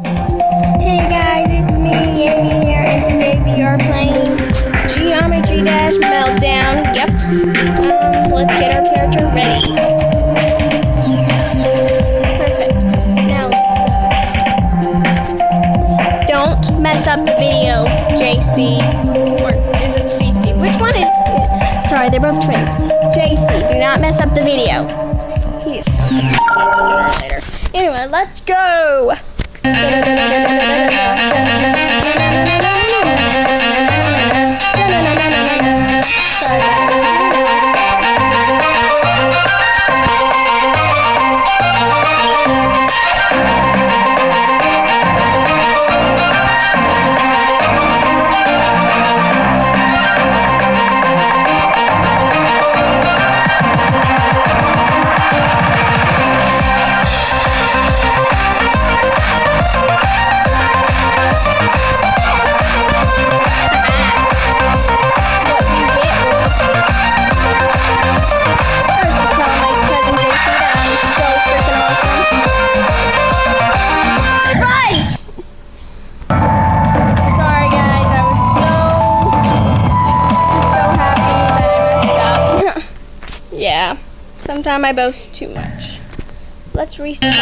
Hey guys, it's me, Amy here, and today we are playing Geometry Dash Meltdown. Yep. Let's get our character ready. Perfect. Now let's go. Don't mess up the video, JC. Or is it CC? Which one is it? Sorry, they're both twins. JC, do not mess up the video. He's sooner or later. Anyway, let's go. Yeah, sometimes I boast too much. Let's restart.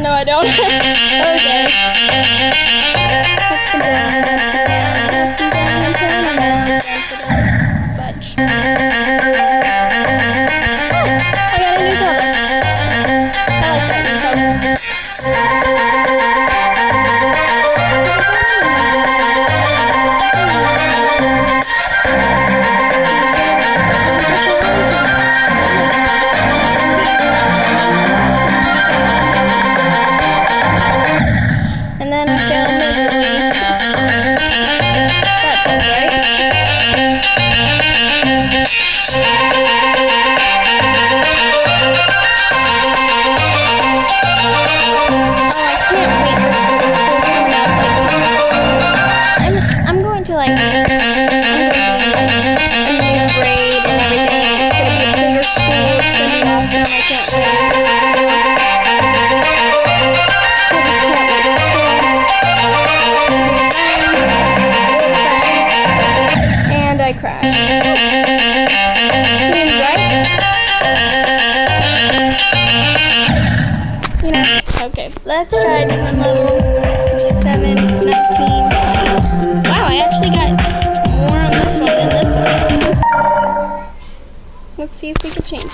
No, I don't. Okay. Fudge. I got a new color. I like that new color. And then I failed miserably. That sounds right. Oh, I can't wait for school's coming out. I'm going to like, I'm going to be like a new grade and everything. It's going to be a bigger school. It's going to be awesome. I can't wait. I crashed. Seems right? You know, okay, let's try a different level. 7, 19, 20. Wow, I actually got more on this one than this one. Let's see if we can change it.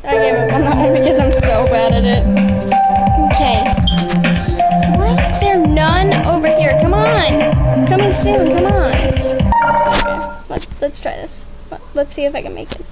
I gave up on that one because I'm so bad at it. Okay. Why is there none over here? Come on. Coming soon. Come on. Okay. Let's try this. Let's see if I can make it.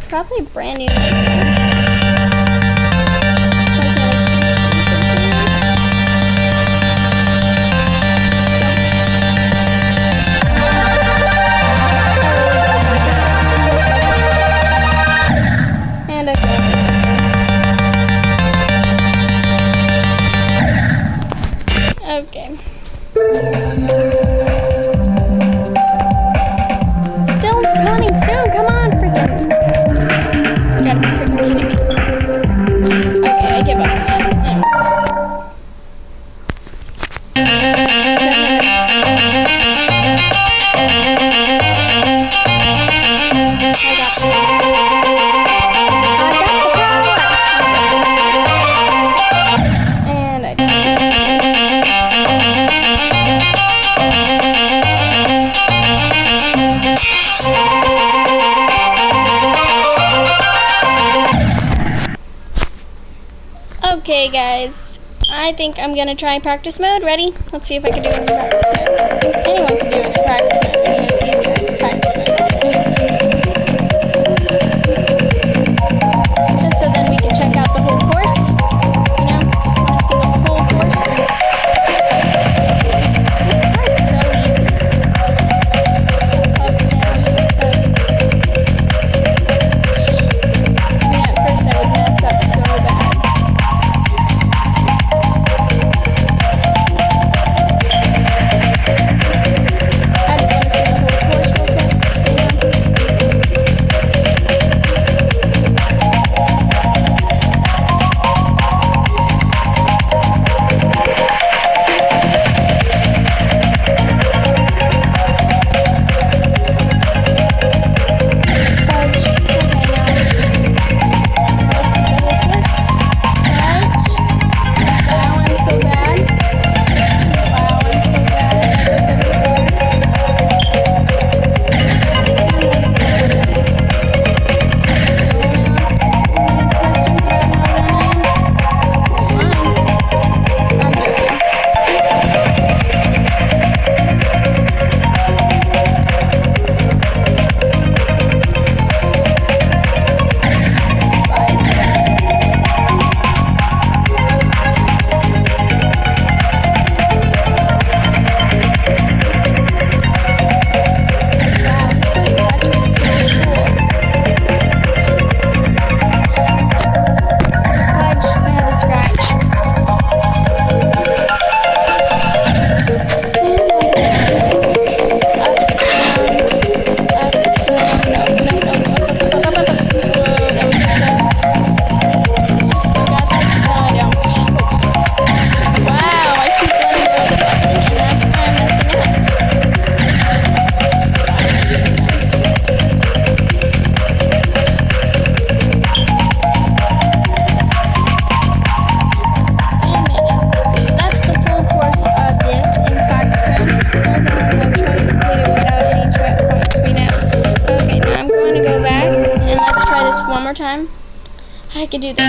Probably a brand new. And I okay. Still coming soon. Come on, freaking. You gotta be freaking kidding me. Okay, I give up. Okay guys, I think I'm gonna try practice mode. Ready? Let's see if I can do it in practice mode. Anyone can do it in practice mode. I mean, it's easier in practice mode. Just so then we can check out the whole course. You know, I want to see the whole course. See, this part's so easy. Up, down, up. I mean, at first I would mess up so bad. Time. I could do that.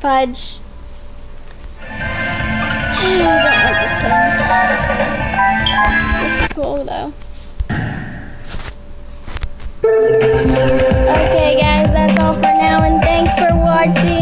Fudge. I don't like this game. It's cool though. Okay guys, that's all for now, and thanks for watching.